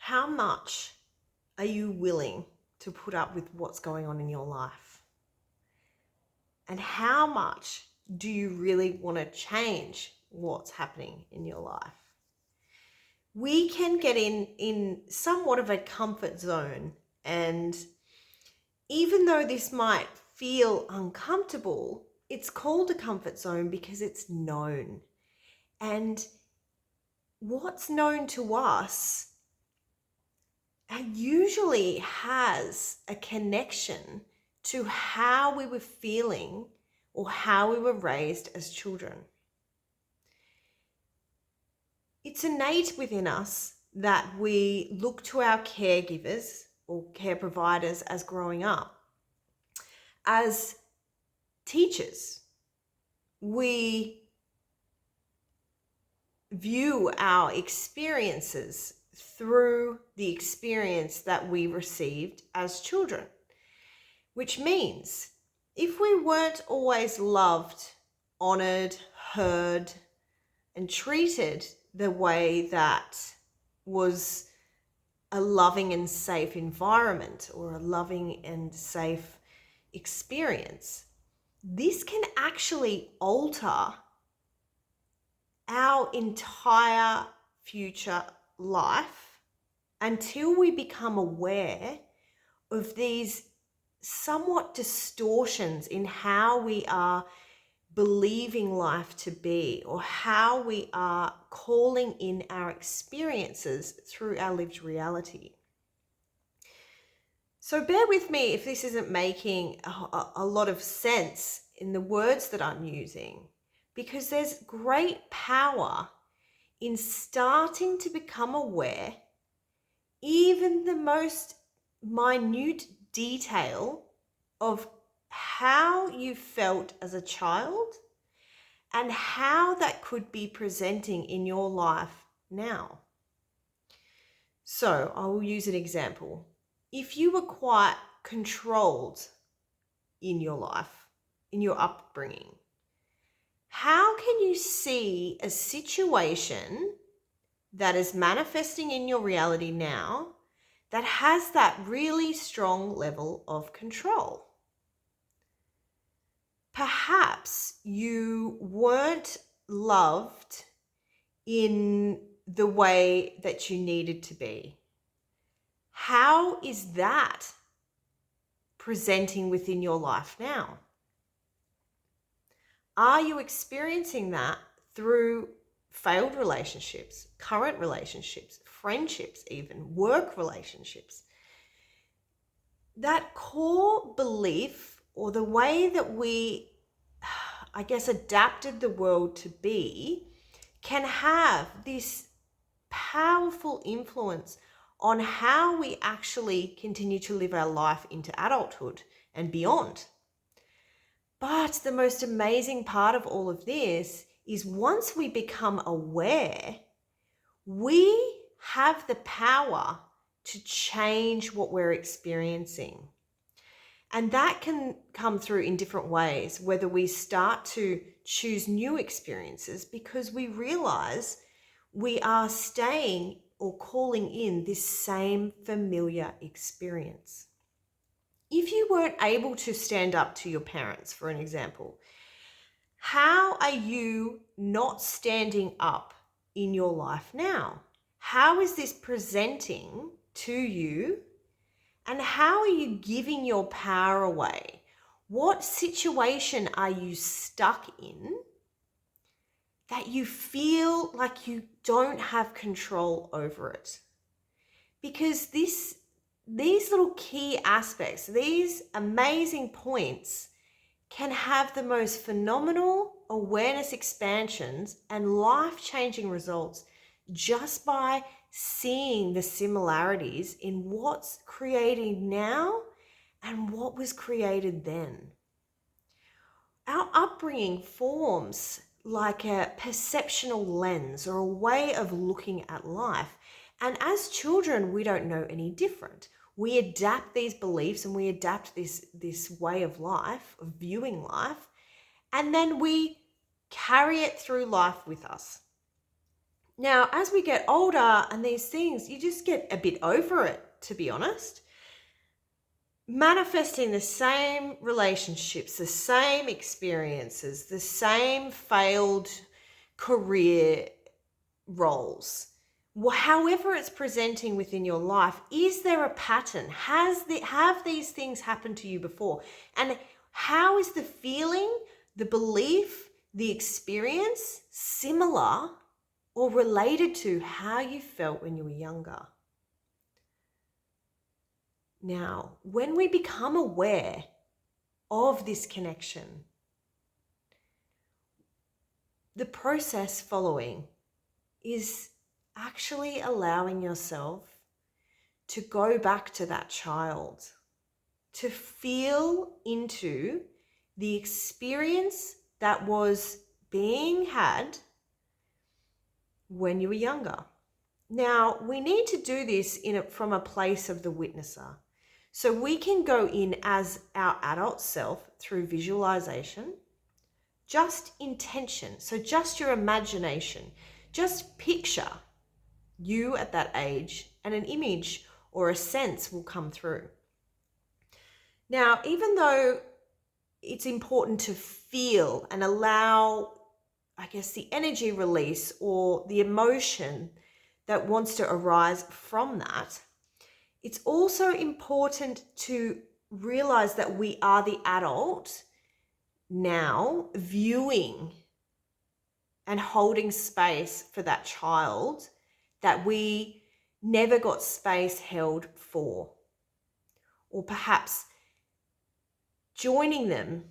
How much are you willing to put up with what's going on in your life? And how much do you really want to change what's happening in your life? We can get in somewhat of a comfort zone, and even though this might feel uncomfortable, it's called a comfort zone because it's known. And what's known to us usually has a connection to how we were feeling or how we were raised as children. It's innate within us that we look to our caregivers or care providers as growing up as teachers. We view our experiences through the experience that we received as children, which means if we weren't always loved, honored, heard, and treated the way that was a loving and safe environment or a loving and safe experience, this can actually alter our entire future life until we become aware of these somewhat distortions in how we are believing life to be, or how we are calling in our experiences through our lived reality. So bear with me if this isn't making a lot of sense in the words that I'm using, because there's great power in starting to become aware, even the most minute detail of how you felt as a child and how that could be presenting in your life now. So I will use an example. If you were quite controlled in your life, in your upbringing, how can you see a situation that is manifesting in your reality now that has that really strong level of control? Perhaps you weren't loved in the way that you needed to be. How is that presenting within your life now? Are you experiencing that through failed relationships, current relationships, friendships, even work relationships? That core belief, or the way that we, I guess, adapted the world to be, can have this powerful influence on how we actually continue to live our life into adulthood and beyond. But the most amazing part of all of this is once we become aware, we have the power to change what we're experiencing. And that can come through in different ways, whether we start to choose new experiences because we realize we are staying or calling in this same familiar experience. If you weren't able to stand up to your parents, for an example, how are you not standing up in your life now? How is this presenting to you? And how are you giving your power away? What situation are you stuck in that you feel like you don't have control over it? Because these little key aspects, these amazing points, can have the most phenomenal awareness expansions and life-changing results just by seeing the similarities in what's created now and what was created then. Our upbringing forms like a perceptional lens or a way of looking at life. And as children, we don't know any different. We adapt these beliefs and we adapt this way of life, of viewing life, and then we carry it through life with us. Now, as we get older and these things, you just get a bit over it, to be honest. Manifesting the same relationships, the same experiences, the same failed career roles, however it's presenting within your life, is there a pattern? Have these things happened to you before? And how is the feeling, the belief, the experience similar or related to how you felt when you were younger? Now, when we become aware of this connection, the process following is actually allowing yourself to go back to that child, to feel into the experience that was being had when you were younger. Now, we need to do this from a place of the witnesser. So we can go in as our adult self through visualization, just intention, so just your imagination, just picture you at that age and an image or a sense will come through. Now, even though it's important to feel and allow, I guess, the energy release or the emotion that wants to arise from that, it's also important to realize that we are the adult now viewing and holding space for that child that we never got space held for. Or perhaps joining them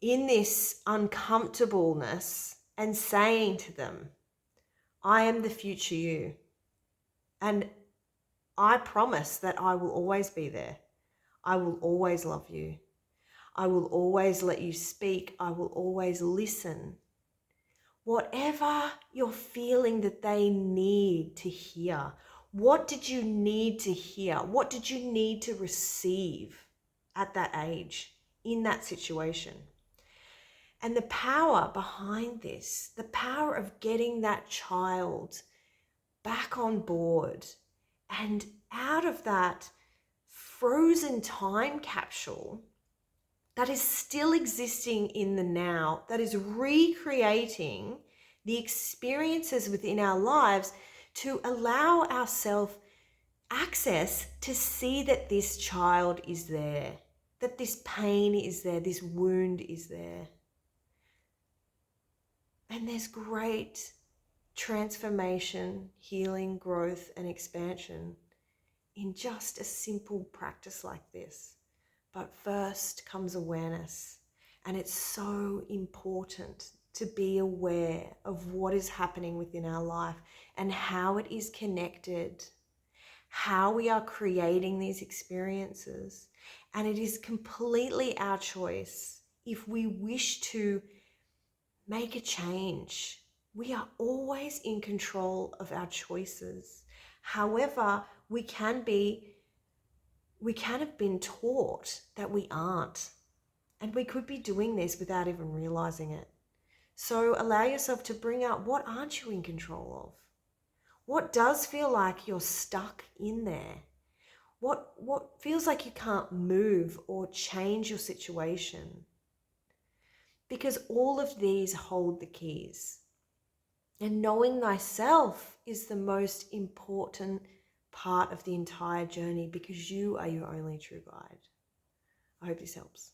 in this uncomfortableness and saying to them, I am the future you. And I promise that I will always be there. I will always love you. I will always let you speak. I will always listen. Whatever you're feeling that they need to hear, what did you need to hear? What did you need to receive at that age, in that situation? And the power behind this, the power of getting that child back on board and out of that frozen time capsule that is still existing in the now, that is recreating the experiences within our lives to allow ourselves access to see that this child is there, that this pain is there, this wound is there. And there's great transformation, healing, growth, and expansion in just a simple practice like this. But first comes awareness. And it's so important to be aware of what is happening within our life and how it is connected, how we are creating these experiences. And it is completely our choice if we wish to make a change. We are always in control of our choices. However, we can have been taught that we aren't. And we could be doing this without even realizing it. So allow yourself to bring out, what aren't you in control of? What does feel like you're stuck in there? What feels like you can't move or change your situation? Because all of these hold the keys. And knowing thyself is the most important part of the entire journey, because you are your only true guide. I hope this helps.